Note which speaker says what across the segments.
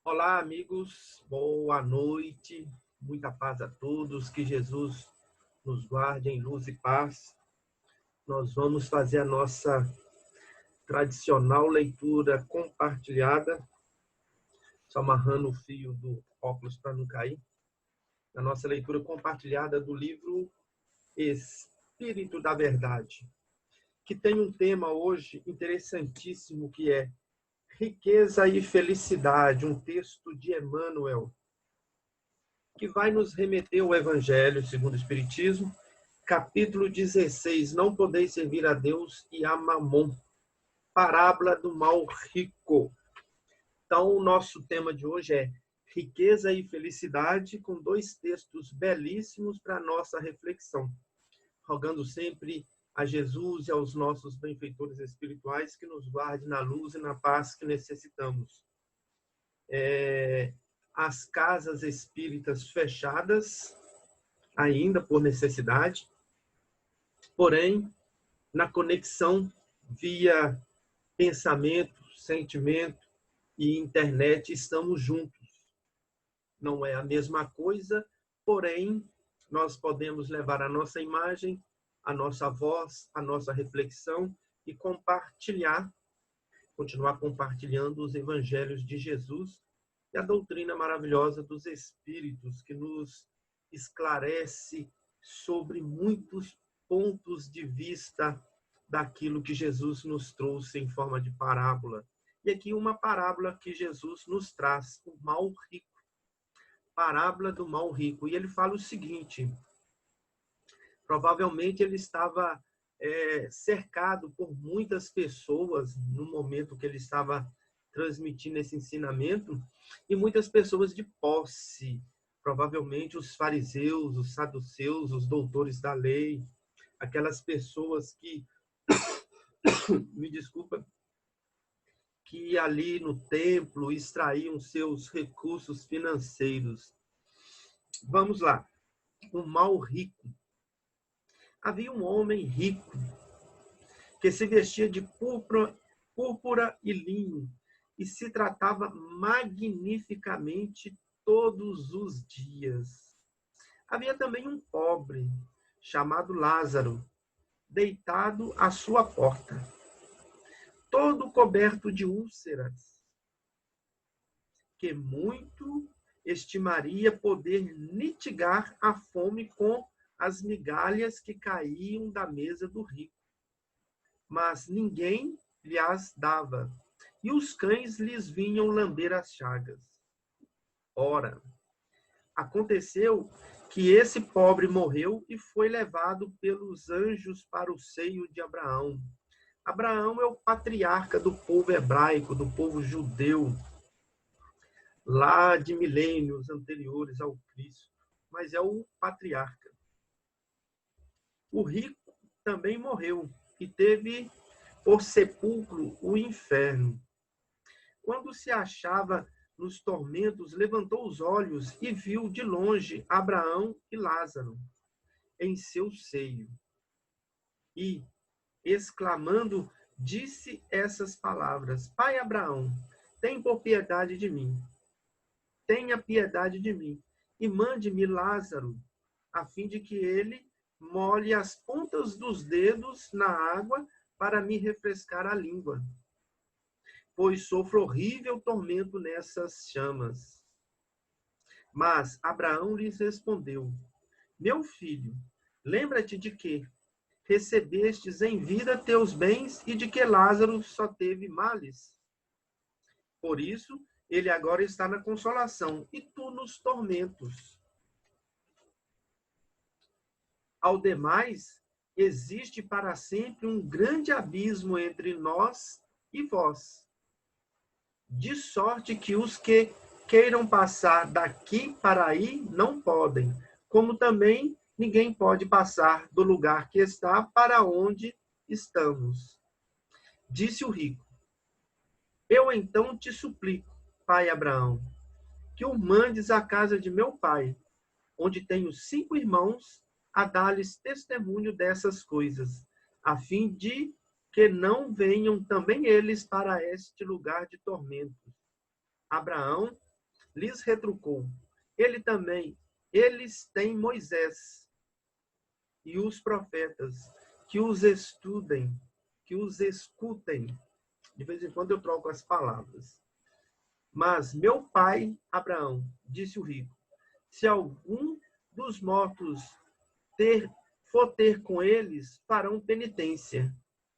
Speaker 1: Olá, amigos, boa noite, muita paz a todos, que Jesus nos guarde em luz e paz. Nós vamos fazer a nossa tradicional leitura compartilhada, só amarrando o fio do óculos para não cair. A nossa leitura compartilhada do livro Espírito da Verdade, que tem um tema hoje interessantíssimo que é Riqueza e Felicidade, um texto de Emmanuel, que vai nos remeter ao Evangelho segundo o Espiritismo, capítulo 16, não podeis servir a Deus e a Mamon, parábola do mal rico. Então, o nosso tema de hoje é riqueza e felicidade, com dois textos belíssimos para a nossa reflexão, rogando sempre a Jesus e aos nossos benfeitores espirituais que nos guarde na luz e na paz que necessitamos. As casas espíritas fechadas, ainda por necessidade, porém, na conexão via pensamento, sentimento e internet, estamos juntos. Não é a mesma coisa, porém, nós podemos levar a nossa imagem, a nossa voz, a nossa reflexão e continuar compartilhando os evangelhos de Jesus e a doutrina maravilhosa dos Espíritos, que nos esclarece sobre muitos pontos de vista daquilo que Jesus nos trouxe em forma de parábola. E aqui uma parábola que Jesus nos traz, o mal rico. Parábola do mal rico. E ele fala o seguinte, provavelmente ele estava cercado por muitas pessoas no momento que ele estava transmitindo esse ensinamento, e muitas pessoas de posse, provavelmente os fariseus, os saduceus, os doutores da lei, aquelas pessoas que, me desculpa, que ali no templo extraíam seus recursos financeiros. Vamos lá. O mal rico. Havia um homem rico que se vestia de púrpura e linho e se tratava magnificamente todos os dias. Havia também um pobre, chamado Lázaro, deitado à sua porta, todo coberto de úlceras, que muito estimaria poder mitigar a fome com as migalhas que caíam da mesa do rico. Mas ninguém lhes dava, e os cães lhes vinham lamber as chagas. Ora, aconteceu que esse pobre morreu e foi levado pelos anjos para o seio de Abraão. Abraão é o patriarca do povo hebraico, do povo judeu, lá de milênios anteriores ao Cristo, mas é o patriarca. O rico também morreu e teve por sepulcro o inferno. Quando se achava nos tormentos, levantou os olhos e viu de longe Abraão e Lázaro em seu seio. E, exclamando, disse essas palavras: Pai Abraão, tem por piedade de mim. Tenha piedade de mim e mande-me Lázaro, a fim de que ele molhe as pontas dos dedos na água para me refrescar a língua, pois sofro horrível tormento nessas chamas. Mas Abraão lhes respondeu: Meu filho, lembra-te de que recebestes em vida teus bens e de que Lázaro só teve males. Por isso, ele agora está na consolação e tu nos tormentos. Ao demais, existe para sempre um grande abismo entre nós e vós, de sorte que os que queiram passar daqui para aí não podem, como também ninguém pode passar do lugar que está para onde estamos. Disse o rico: Eu então te suplico, pai Abraão, que o mandes à casa de meu pai, onde tenho 5 irmãos, a dar-lhes testemunho dessas coisas, a fim de que não venham também eles para este lugar de tormentos. Abraão lhes retrucou: eles têm Moisés e os profetas, que os estudem, que os escutem. De vez em quando eu troco as palavras. Mas meu pai, Abraão, disse o rico, se algum dos mortos for ter com eles, farão penitência.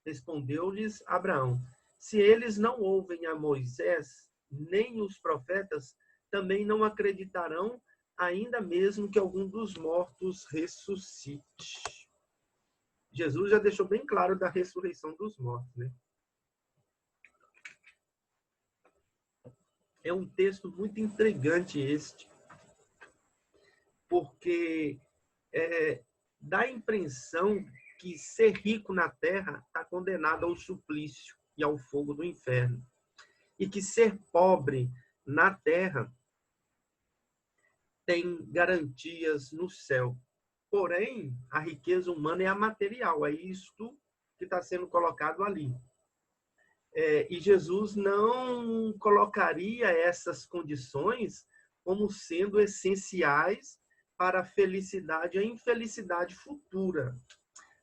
Speaker 1: Respondeu-lhes Abraão, se eles não ouvem a Moisés, nem os profetas, também não acreditarão, ainda mesmo que algum dos mortos ressuscite. Jesus já deixou bem claro da ressurreição dos mortos, né? É um texto muito intrigante este, porque dá a impressão que ser rico na terra está condenado ao suplício e ao fogo do inferno. E que ser pobre na terra tem garantias no céu. Porém, a riqueza humana é a material, é isto que está sendo colocado ali. E Jesus não colocaria essas condições como sendo essenciais para a felicidade e a infelicidade futura.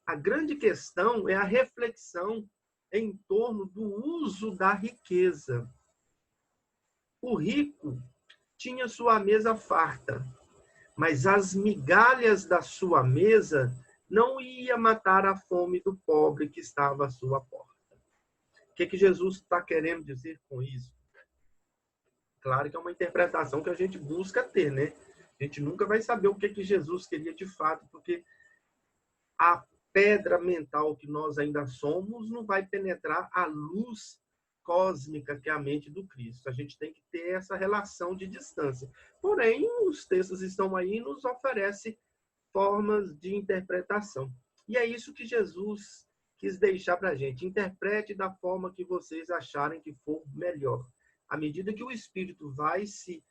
Speaker 1: A grande questão é a reflexão em torno do uso da riqueza. O rico tinha sua mesa farta, mas as migalhas da sua mesa não ia matar a fome do pobre que estava à sua porta. O que Jesus está querendo dizer com isso? Claro que é uma interpretação que a gente busca ter, né? A gente nunca vai saber o que Jesus queria de fato, porque a pedra mental que nós ainda somos não vai penetrar a luz cósmica que é a mente do Cristo. A gente tem que ter essa relação de distância. Porém, os textos estão aí e nos oferecem formas de interpretação. E é isso que Jesus quis deixar para a gente. Interprete da forma que vocês acharem que for melhor. À medida que o espírito vai se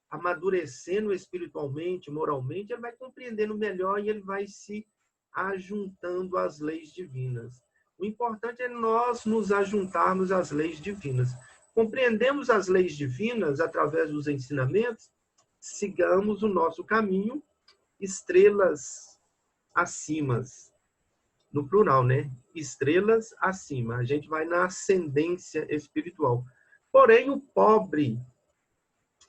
Speaker 1: amadurecendo espiritualmente, moralmente, ele vai compreendendo melhor e ele vai se ajuntando às leis divinas. O importante é nós nos ajuntarmos às leis divinas. Compreendemos as leis divinas através dos ensinamentos, sigamos o nosso caminho, estrelas acima. No plural, né? Estrelas acima. A gente vai na ascendência espiritual. Porém, o pobre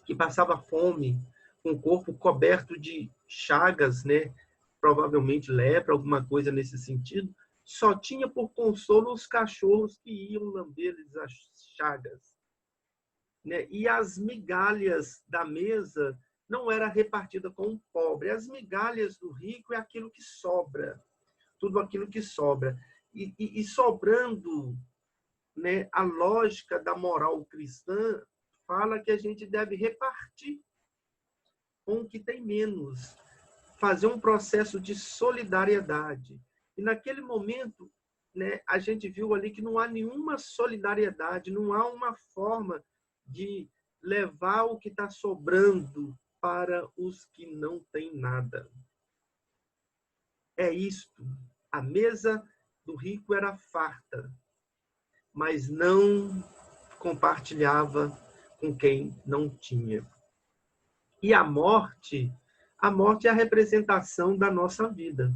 Speaker 1: que passava fome, com o corpo coberto de chagas, né? Provavelmente lepra, alguma coisa nesse sentido, só tinha por consolo os cachorros que iam lamber-lhes as chagas. Né? E as migalhas da mesa não era repartida com o pobre. As migalhas do rico é aquilo que sobra. Tudo aquilo que sobra. E sobrando, né, a lógica da moral cristã fala que a gente deve repartir com o que tem menos. Fazer um processo de solidariedade. E naquele momento, né, a gente viu ali que não há nenhuma solidariedade, não há uma forma de levar o que está sobrando para os que não têm nada. É isto. A mesa do rico era farta, mas não compartilhava com quem não tinha. E a morte é a representação da nossa vida.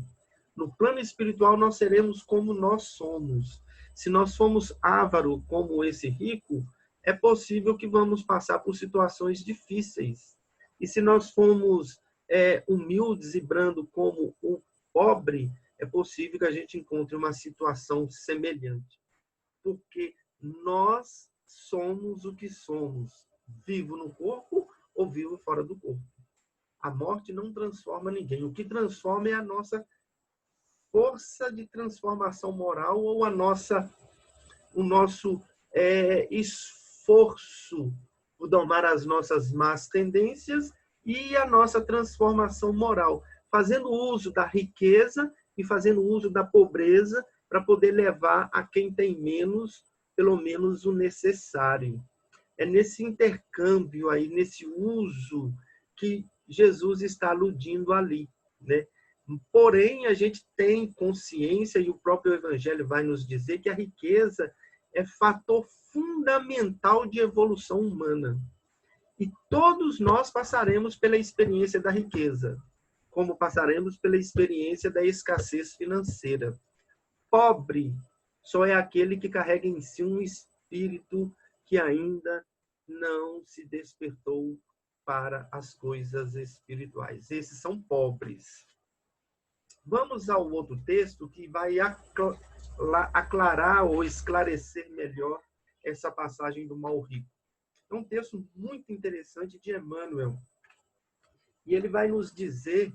Speaker 1: No plano espiritual, nós seremos como nós somos. Se nós formos ávaro como esse rico, é possível que vamos passar por situações difíceis. E se nós formos humildes e brando como o pobre, é possível que a gente encontre uma situação semelhante. Porque nós somos o que somos, vivo no corpo ou vivo fora do corpo. A morte não transforma ninguém. O que transforma é a nossa força de transformação moral ou o nosso esforço por domar as nossas más tendências e a nossa transformação moral, fazendo uso da riqueza e fazendo uso da pobreza para poder levar a quem tem menos, pelo menos o necessário. É nesse intercâmbio aí, nesse uso que Jesus está aludindo ali, né? Porém, a gente tem consciência, e o próprio Evangelho vai nos dizer, que a riqueza é fator fundamental de evolução humana. E todos nós passaremos pela experiência da riqueza, como passaremos pela experiência da escassez financeira. Pobre só é aquele que carrega em si um espírito que ainda não se despertou para as coisas espirituais. Esses são pobres. Vamos ao outro texto que vai aclarar ou esclarecer melhor essa passagem do mal rico. É um texto muito interessante de Emmanuel. E ele vai nos dizer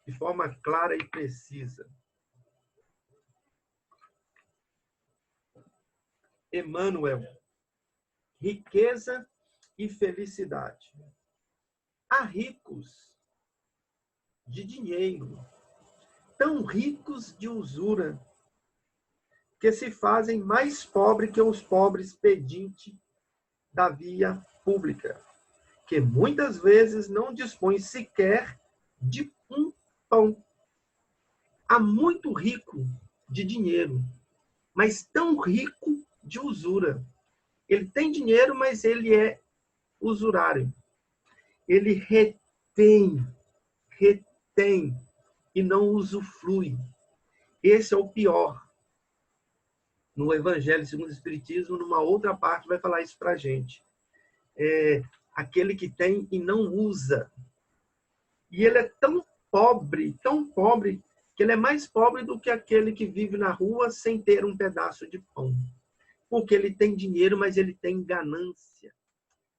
Speaker 1: de forma clara e precisa. Emmanuel, riqueza e felicidade. Há ricos de dinheiro, tão ricos de usura, que se fazem mais pobres que os pobres pedintes da via pública, que muitas vezes não dispõem sequer de um pão. Há muito rico de dinheiro, mas tão rico de usura. Ele tem dinheiro, mas ele é usurário. Ele retém e não usufrui. Esse é o pior. No Evangelho segundo o Espiritismo, numa outra parte, vai falar isso para a gente. É aquele que tem e não usa. E ele é tão pobre, que ele é mais pobre do que aquele que vive na rua sem ter um pedaço de pão. Porque ele tem dinheiro, mas ele tem ganância.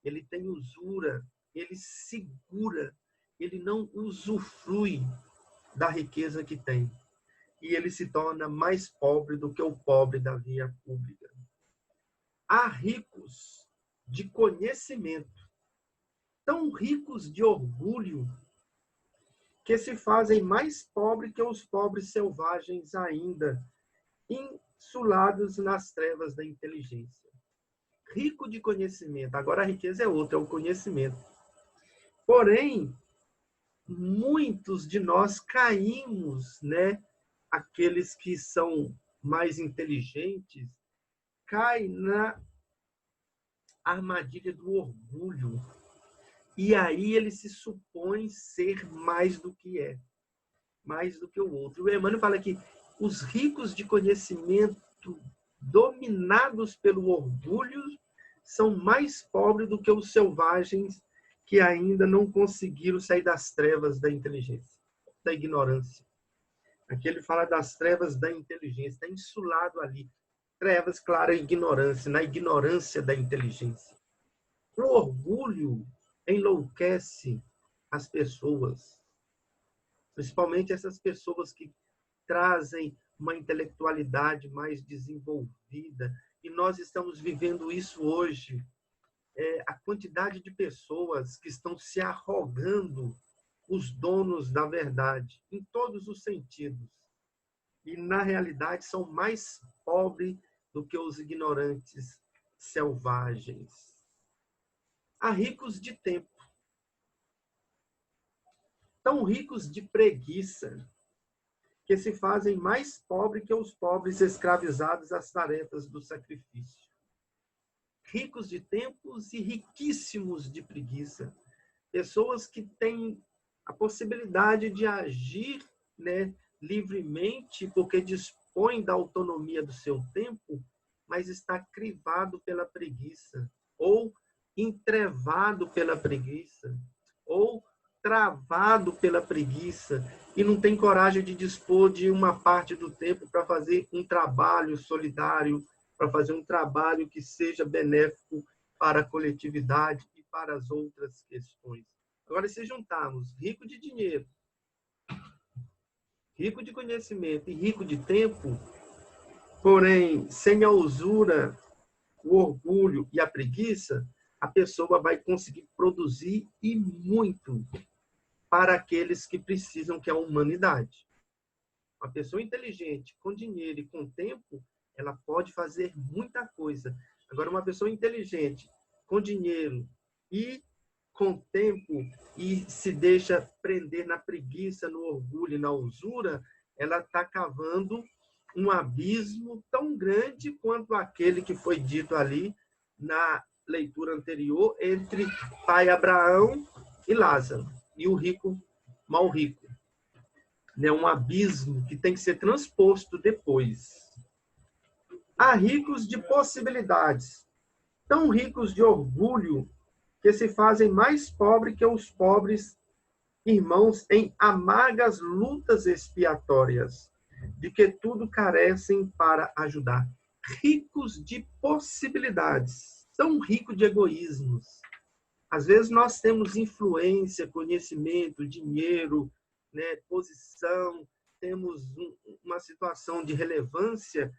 Speaker 1: Ele tem usura. Ele segura. Ele não usufrui da riqueza que tem. E ele se torna mais pobre do que o pobre da via pública. Há ricos de conhecimento, tão ricos de orgulho, que se fazem mais pobres que os pobres selvagens ainda, insulados nas trevas da inteligência. Rico de conhecimento. Agora a riqueza é outra, é o conhecimento. Porém, muitos de nós caímos, né? Aqueles que são mais inteligentes, caem na armadilha do orgulho. E aí ele se supõe ser mais do que é, mais do que o outro. O Emmanuel fala que os ricos de conhecimento, dominados pelo orgulho, são mais pobres do que os selvagens que ainda não conseguiram sair das trevas da inteligência, da ignorância. Aqui ele fala das trevas da inteligência, está insulado ali. Trevas, claro, ignorância, na ignorância da inteligência. O orgulho enlouquece as pessoas, principalmente essas pessoas que trazem uma intelectualidade mais desenvolvida. E nós estamos vivendo isso hoje. A quantidade de pessoas que estão se arrogando os donos da verdade, em todos os sentidos. E, na realidade, são mais pobres do que os ignorantes selvagens. Há ricos de tempo, tão ricos de preguiça, que se fazem mais pobres que os pobres escravizados às tarefas do sacrifício. Ricos de tempos e riquíssimos de preguiça. Pessoas que têm a possibilidade de agir, né, livremente, porque dispõe da autonomia do seu tempo, mas está crivado pela preguiça, ou entrevado pela preguiça, ou travado pela preguiça, e não tem coragem de dispor de uma parte do tempo para fazer um trabalho solidário, para fazer um trabalho que seja benéfico para a coletividade e para as outras questões. Agora, se juntarmos rico de dinheiro, rico de conhecimento e rico de tempo, porém, sem a usura, o orgulho e a preguiça, a pessoa vai conseguir produzir e muito para aqueles que precisam, que é a humanidade. Uma pessoa inteligente, com dinheiro e com tempo, ela pode fazer muita coisa. Agora, uma pessoa inteligente, com dinheiro e com tempo, e se deixa prender na preguiça, no orgulho e na usura, ela está cavando um abismo tão grande quanto aquele que foi dito ali na leitura anterior entre pai Abraão e Lázaro, e o rico mal rico. É um abismo que tem que ser transposto depois. Há ricos de possibilidades, tão ricos de orgulho, que se fazem mais pobres que os pobres irmãos em amargas lutas expiatórias, de que tudo carecem para ajudar. Ricos de possibilidades, tão ricos de egoísmos. Às vezes nós temos influência, conhecimento, dinheiro, né, posição, temos uma situação de relevância,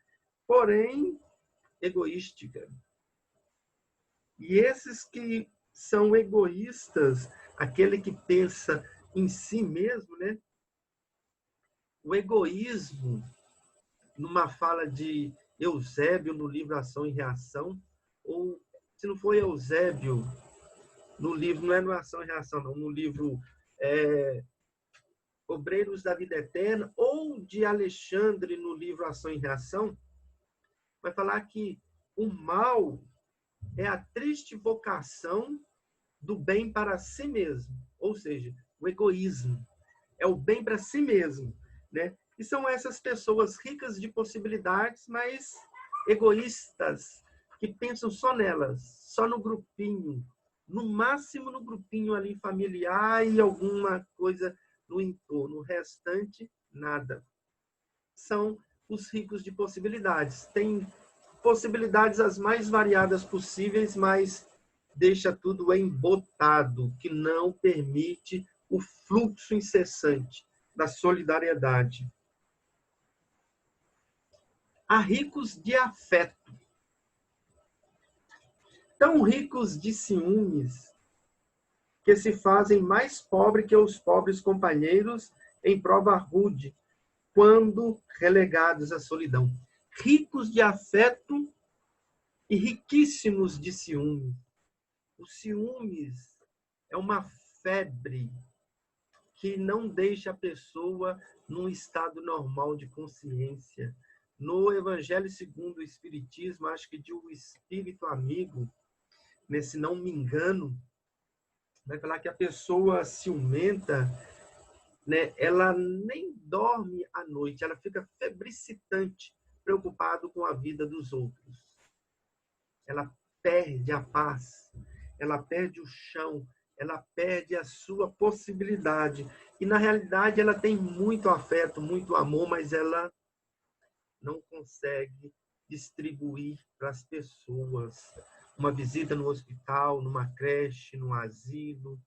Speaker 1: porém egoística. E esses que são egoístas, aquele que pensa em si mesmo, né? O egoísmo, numa fala de Eusébio no livro Ação e Reação, ou se não for Eusébio, no livro, não é no Ação e Reação, não, no livro Obreiros da Vida Eterna, ou de Alexandre no livro Ação e Reação, vai falar que o mal é a triste vocação do bem para si mesmo, ou seja, o egoísmo. É o bem para si mesmo, né? E são essas pessoas ricas de possibilidades, mas egoístas, que pensam só nelas, só no grupinho, no máximo no grupinho ali familiar e alguma coisa no entorno, o restante, nada. São os ricos de possibilidades. Tem possibilidades as mais variadas possíveis, mas deixa tudo embotado, que não permite o fluxo incessante da solidariedade. Há ricos de afeto, tão ricos de ciúmes, que se fazem mais pobres que os pobres companheiros em prova rude, quando relegados à solidão. Ricos de afeto e riquíssimos de ciúmes. O ciúmes é uma febre que não deixa a pessoa num estado normal de consciência. No Evangelho segundo o Espiritismo, acho que de um espírito amigo, se não me engano, vai falar que a pessoa ciumenta, né, ela nem dorme à noite, ela fica febricitante, preocupado com a vida dos outros. Ela perde a paz, ela perde o chão, ela perde a sua possibilidade. E, na realidade, ela tem muito afeto, muito amor, mas ela não consegue distribuir para as pessoas. Uma visita no hospital, numa creche, num asilo.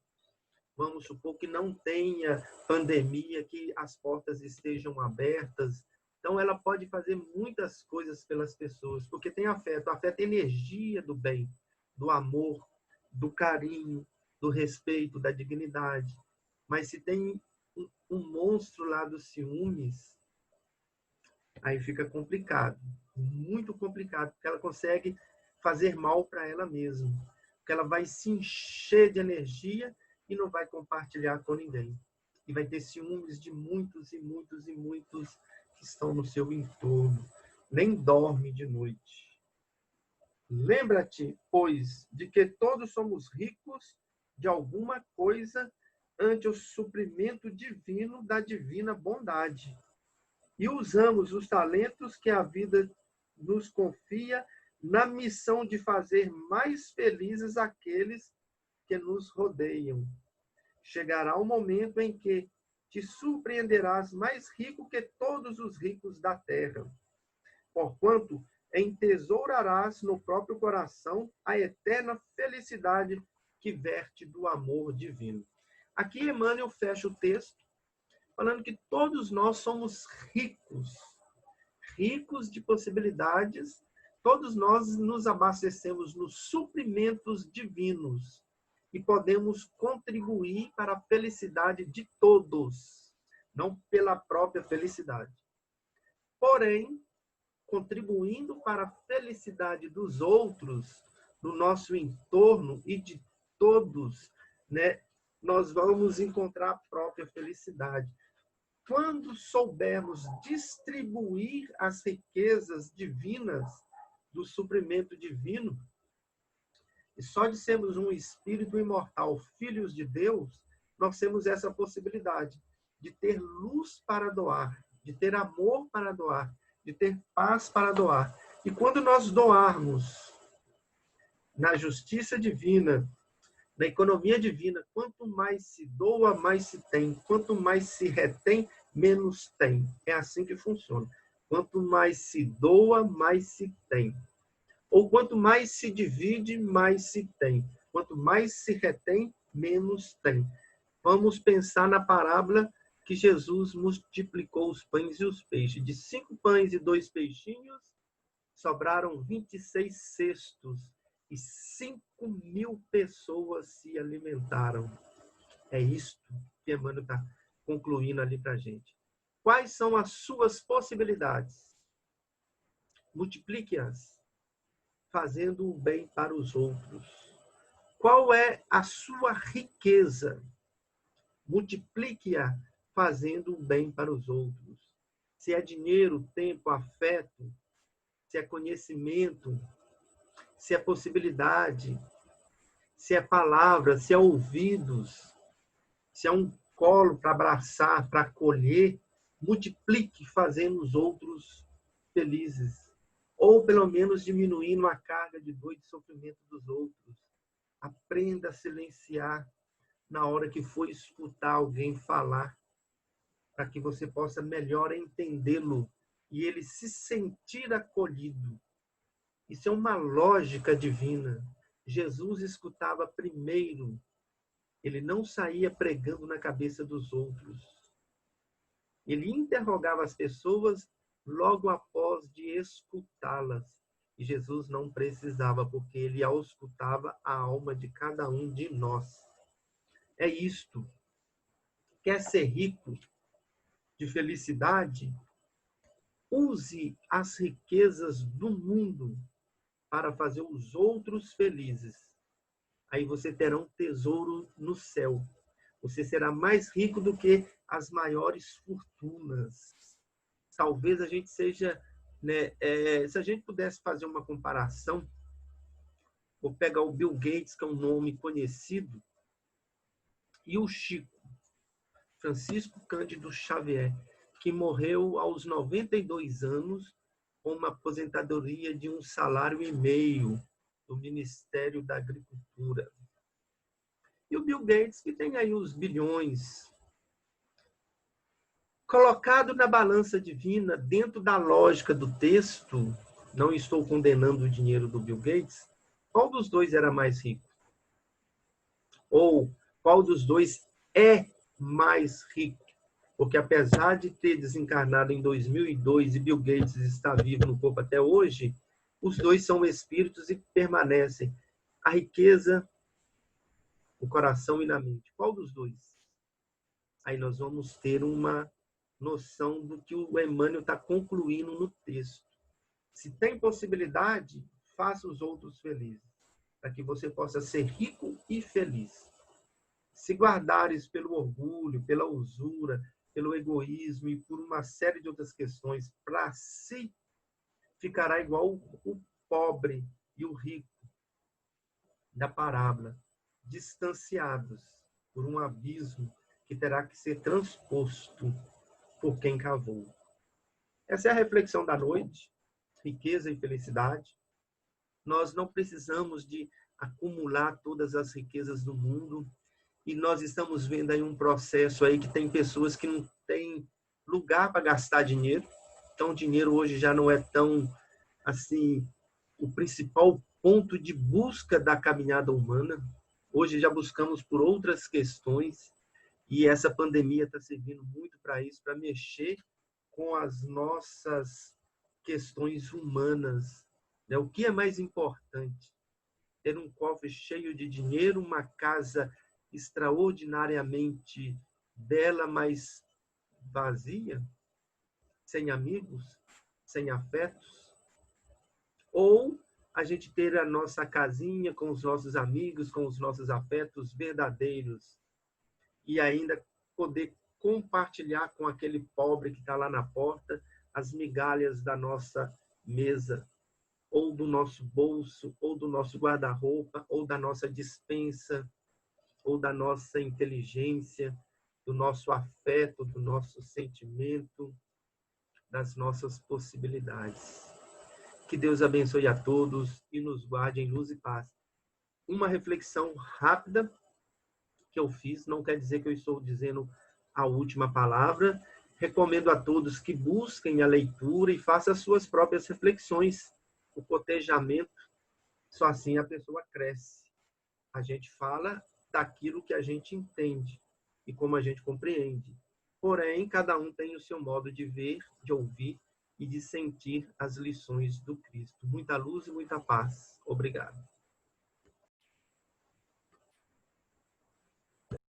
Speaker 1: Vamos supor que não tenha pandemia, que as portas estejam abertas. Então, ela pode fazer muitas coisas pelas pessoas, porque tem afeto. Afeto é energia do bem, do amor, do carinho, do respeito, da dignidade. Mas se tem um monstro lá dos ciúmes, aí fica complicado, muito complicado, porque ela consegue fazer mal para ela mesma. Porque ela vai se encher de energia e não vai compartilhar com ninguém. E vai ter ciúmes de muitos e muitos e muitos que estão no seu entorno. Nem dorme de noite. Lembra-te, pois, de que todos somos ricos de alguma coisa ante o suprimento divino da divina bondade. E usamos os talentos que a vida nos confia na missão de fazer mais felizes aqueles que nos rodeiam. Chegará o momento em que te surpreenderás mais rico que todos os ricos da terra, porquanto entesourarás no próprio coração a eterna felicidade que verte do amor divino. Aqui Emmanuel fecha o texto falando que todos nós somos ricos, ricos de possibilidades, todos nós nos abastecemos nos suprimentos divinos e podemos contribuir para a felicidade de todos, não pela própria felicidade. Porém, contribuindo para a felicidade dos outros, do nosso entorno e de todos, né, nós vamos encontrar a própria felicidade. Quando soubermos distribuir as riquezas divinas do suprimento divino, E só de sermos um espírito imortal, filhos de Deus, nós temos essa possibilidade de ter luz para doar, de ter amor para doar, de ter paz para doar. E quando nós doarmos na justiça divina, na economia divina, quanto mais se doa, mais se tem. Quanto mais se retém, menos tem. É assim que funciona. Quanto mais se doa, mais se tem. Ou quanto mais se divide, mais se tem. Quanto mais se retém, menos tem. Vamos pensar na parábola que Jesus multiplicou os pães e os peixes. De 5 pães e 2 peixinhos, sobraram 26 cestos e 5.000 pessoas se alimentaram. É isto que Emmanuel está concluindo ali para a gente. Quais são as suas possibilidades? Multiplique-as, fazendo o bem para os outros. Qual é a sua riqueza? Multiplique-a, fazendo o bem para os outros. Se é dinheiro, tempo, afeto, se é conhecimento, se é possibilidade, se é palavra, se é ouvidos, se é um colo para abraçar, para acolher, multiplique fazendo os outros felizes. Ou pelo menos diminuindo a carga de dor e de sofrimento dos outros. Aprenda a silenciar na hora que for escutar alguém falar, para que você possa melhor entendê-lo e ele se sentir acolhido. Isso é uma lógica divina. Jesus escutava primeiro. Ele não saía pregando na cabeça dos outros. Ele interrogava as pessoas logo após de escutá-las. E Jesus não precisava, porque ele auscultava a alma de cada um de nós. É isto. Quer ser rico de felicidade? Use as riquezas do mundo para fazer os outros felizes. Aí você terá um tesouro no céu. Você será mais rico do que as maiores fortunas. Talvez a gente seja, né, se a gente pudesse fazer uma comparação, vou pegar o Bill Gates, que é um nome conhecido, e o Chico, Francisco Cândido Xavier, que morreu aos 92 anos com uma aposentadoria de 1,5 salário do Ministério da Agricultura. E o Bill Gates, que tem aí os bilhões, colocado na balança divina, dentro da lógica do texto, não estou condenando o dinheiro do Bill Gates, qual dos dois era mais rico? Ou qual dos dois é mais rico? Porque apesar de ter desencarnado em 2002 e Bill Gates está vivo no corpo até hoje, os dois são espíritos e permanecem. A riqueza, no coração e na mente. Qual dos dois? Aí nós vamos ter uma noção do que o Emmanuel está concluindo no texto. Se tem possibilidade, faça os outros felizes, para que você possa ser rico e feliz. Se guardares pelo orgulho, pela usura, pelo egoísmo e por uma série de outras questões, para si, ficará igual o pobre e o rico da parábola, distanciados por um abismo que terá que ser transposto por quem cavou. Essa é a reflexão da noite, riqueza e felicidade. Nós não precisamos de acumular todas as riquezas do mundo, e nós estamos vendo aí um processo aí que tem pessoas que não têm lugar para gastar dinheiro. Então, o dinheiro hoje já não é tão, assim, o principal ponto de busca da caminhada humana. Hoje já buscamos por outras questões, e essa pandemia está servindo muito para isso, para mexer com as nossas questões humanas. Né? O que é mais importante? Ter um cofre cheio de dinheiro, uma casa extraordinariamente bela, mas vazia, sem amigos, sem afetos? Ou a gente ter a nossa casinha com os nossos amigos, com os nossos afetos verdadeiros, e ainda poder compartilhar com aquele pobre que está lá na porta as migalhas da nossa mesa? ou do nosso bolso, ou do nosso guarda-roupa, ou da nossa despensa, ou da nossa inteligência, do nosso afeto, do nosso sentimento, das nossas possibilidades. Que Deus abençoe a todos e nos guarde em luz e paz. Uma reflexão rápida que eu fiz, não quer dizer que eu estou dizendo a última palavra. Recomendo a todos que busquem a leitura e façam as suas próprias reflexões. O cotejamento, só assim a pessoa cresce. A gente fala daquilo que a gente entende e como a gente compreende. Porém, cada um tem o seu modo de ver, de ouvir e de sentir as lições do Cristo. Muita luz e muita paz. Obrigado.